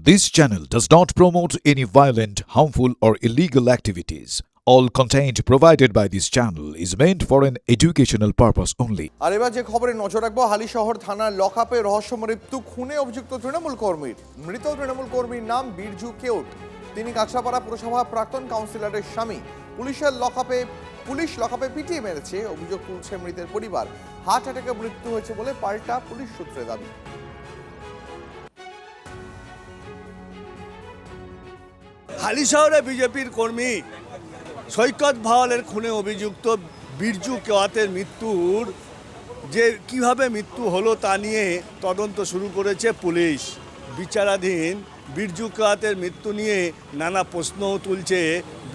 This channel does not promote any violent, harmful, or illegal activities. All content provided by this channel is meant for an educational purpose only. আর এবার যে খবরে নজর রাখবো, হালিশহর থানার লকআপে রহস্য মৃত্যু, খুনে অভিযুক্ত তৃণমূল কর্মীর। মৃত তৃণমূল কর্মীর নাম বীরজু কেউট। তিনি কাছড়াপাড়া পুরসভা প্রাক্তন কাউন্সিলরের স্বামী। পুলিশ লকআপে পিটিয়ে মেরেছে অভিযোগ তুলছে মৃতের পরিবার। হার্ট অ্যাটাকে মৃত্যু হয়েছে বলে পাল্টা পুলিশ সূত্রে দাবি। হালিশহরে বিজেপির কর্মী সৈকত ভাওয়ালের খুনে অভিযুক্ত বীরজু কেওয়াতের মৃত্যুর যে কিভাবে মৃত্যু হলো তা নিয়ে তদন্ত শুরু করেছে পুলিশ। বিচারাধীন বীরজু কেওয়াতের মৃত্যু নিয়ে নানা প্রশ্নও তুলছে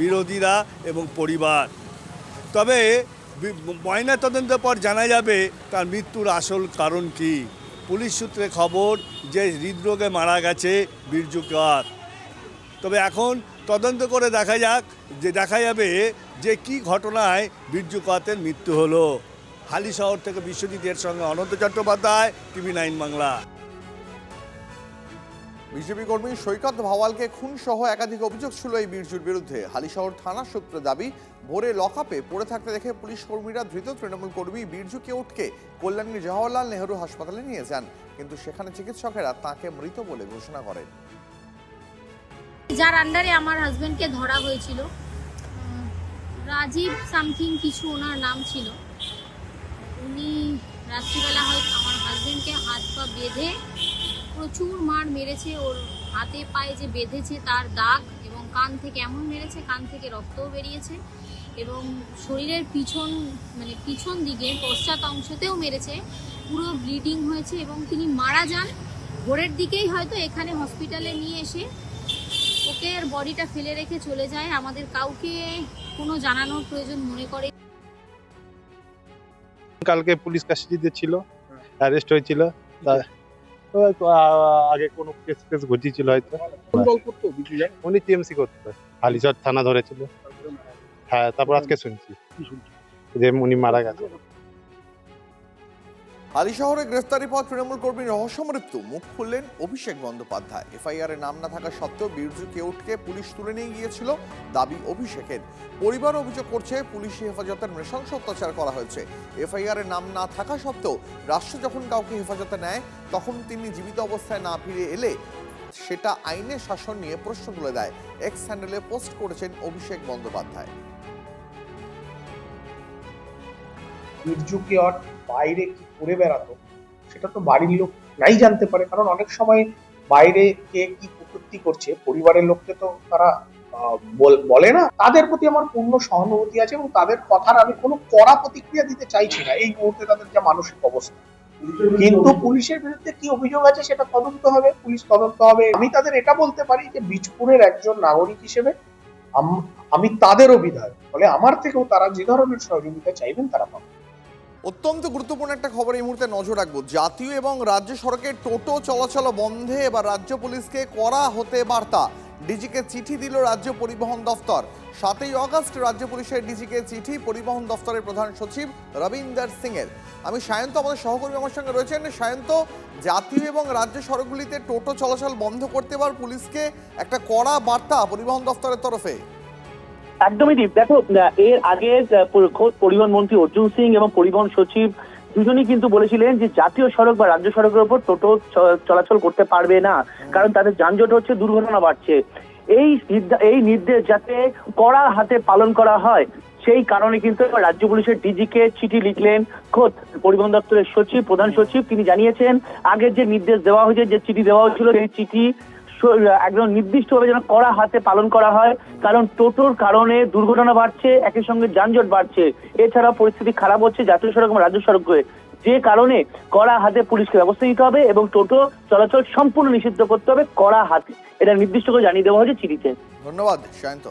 বিরোধীরা এবং পরিবার। তবে ময়নাতদন্তের পর জানা যাবে তার মৃত্যুর আসল কারণ কি। পুলিশ সূত্রে খবর যে হৃদরোগে মারা গেছে বীরজু কেওয়াত। তবে এখন তদন্ত করে দেখা যাবে যে কি ঘটনায় বীরজু কেওয়াতের মৃত্যু হলো। হালিশহর থেকে বিশ্বজিতের সঙ্গে অনন্ত চট্টোপাধ্যায়, TV9 বাংলা। বিজেপি কর্মী সৈকত ভাওয়ালকে খুন সহ একাধিক অভিযোগ ছিল এই বীরজুর বিরুদ্ধে। হালিশহর থানা সূত্রে দাবি, ভোরে লকআপে পড়ে থাকতে দেখে পুলিশ কর্মীরা ধৃত তৃণমূল কর্মী বীরজু কেউটকে কল্যাণীর জওহরলাল নেহরু হাসপাতালে নিয়ে যান, কিন্তু সেখানে চিকিৎসকেরা তাকে মৃত বলে ঘোষণা করেন। যার আন্ডারে আমার হাজবেন্ডকে ধরা হয়েছিল, রাজীব সামথিং কিছু ওনার নাম ছিল, উনি রাত্রিবেলা হয়তো আমার হাজবেন্ডকে হাত পা বেঁধে প্রচুর মার মেরেছে। ওর হাতে পায়ে যে বেঁধেছে তার দাগ, এবং কান থেকে এমন মেরেছে কান থেকে রক্তও বেরিয়েছে, এবং শরীরের পিছন দিকে পশ্চাৎ অংশতেও মেরেছে, পুরো ব্লিডিং হয়েছে এবং তিনি মারা যান। ভোরের দিকেই হয়তো এখানে হসপিটালে নিয়ে এসে ওকে বডিটা ফেলে রেখে চলে যায়। আমাদের কাউকে কোনো জানানোর প্রয়োজন মনে করে। কালকে পুলিশ কাস্টাডিতে ছিল, অ্যারেস্ট হয়েছিল। আগে কোনো কেস ঘটিয়েছিল হয়তো। উনি টিএমসি করতো, হালিশহর থানা ধরেছিল। হ্যাঁ, তারপর আজকে শুনছি যে উনি মারা গেছে। হালিশহরে গ্রেফতারি পর তৃণমূল কর্মীর রহস্য মৃত্যু, মুখ খুললেন অভিষেক বন্দ্যোপাধ্যায়। এফআইআর এ নাম না থাকা সত্ত্বেও বীরজু কেউটকে পুলিশ তুলে নিয়ে গিয়েছিল, দাবি অভিষেকের। পরিবার অভিযোগ করছে পুলিশি হেফাজতের নৃশংস অত্যাচার করা হয়েছে। এফআইআর এ নাম না থাকা সত্ত্বেও রাষ্ট্র যখন কাউকে হেফাজতে নেয়, তখন তিনি জীবিত অবস্থায় না ফিরে এলে সেটা আইনের শাসন নিয়ে প্রশ্ন তুলে দেয়। এক্স হ্যান্ডেলে পোস্ট করেছেন অভিষেক বন্দ্যোপাধ্যায়। বীরজু কেওয়াত বাইরে কি করে বেড়াতো সেটা তো বাড়ির লোক নাই জানতে পারে, কারণ অনেক সময় বাইরে কে কি কুকীর্তি করছে পরিবারের লোককে তো তারা বলে না। তাদের প্রতি আমার পূর্ণ সহানুভূতি আছে এবং তাদের কথার আমি কোনো কড়া প্রতিক্রিয়া দিতে চাইছি না এই মুহূর্তে তাদের যা মানসিক অবস্থা। কিন্তু পুলিশের বিরুদ্ধে কি অভিযোগ আছে সেটা তদন্ত হবে, পুলিশ তদন্ত হবে। আমি তাদের এটা বলতে পারি যে বীজপুরের একজন নাগরিক হিসেবে আমি তাদেরও বিধায়ক, ফলে আমার থেকেও তারা যে ধরনের সহযোগিতা চাইবেন তারা পাবে। অত্যন্ত গুরুত্বপূর্ণ একটা খবর এই মুহূর্তে নজর রাখবো। জাতীয় এবং রাজ্য সড়কে টোটো চলাচল বন্ধে এবার রাজ্য পুলিশকে কড়া হতে বার্তা। ডিজিকে চিঠি দিল রাজ্য পরিবহন দফতর। 7ই আগস্ট রাজ্য পুলিশের ডিজিকে চিঠি পরিবহন দফতরের প্রধান সচিব রবীন্দ্র সিং এর। আমি সায়ন্ত, আমাদের সহকর্মী আমার সঙ্গে রয়েছেন। সায়ন্ত, জাতীয় এবং রাজ্য সড়কগুলিতে টোটো চলাচল বন্ধ করতে এবার পুলিশকে একটা কড়া বার্তা পরিবহন দফতরের তরফে। একদমই দীপ, দেখো এর আগে পরিবহন মন্ত্রী অর্জুন সিং এবং পরিবহন সচিব দুজনই কিন্তু বলেছিলেন যে জাতীয় সড়ক বা রাজ্য সড়কের উপর টোটো চলাচল করতে পারবে না, কারণ তাদের যানজট হচ্ছে, দুর্ঘটনা বাড়ছে। এই নির্দেশ যাতে কড়া হাতে পালন করা হয়, সেই কারণে কিন্তু রাজ্য পুলিশের ডিজিকে চিঠি লিখলেন খোদ পরিবহন দপ্তরের সচিব, প্রধান সচিব। তিনি জানিয়েছেন আগের যে নির্দেশ দেওয়া হয়েছে, যে চিঠি দেওয়া হয়েছিল, সেই চিঠি একদম নির্দিষ্টভাবে যেন কড়া হাতে পালন করা হয়, কারণ টোটোর কারণে দুর্ঘটনা বাড়ছে, একই সঙ্গে যানজট বাড়ছে। এছাড়া পরিস্থিতি খারাপ হচ্ছে জাতীয় সড়ক এবং রাজ্য সড়কে, যে কারণে কড়া হাতে পুলিশকে ব্যবস্থা নিতে হবে এবং টোটো চলাচল সম্পূর্ণ নিষিদ্ধ করতে হবে কড়া হাতে। এটা নির্দিষ্ট করে জানিয়ে দেওয়া হয়েছে চিঠিতে। ধন্যবাদ সায়ন্ত।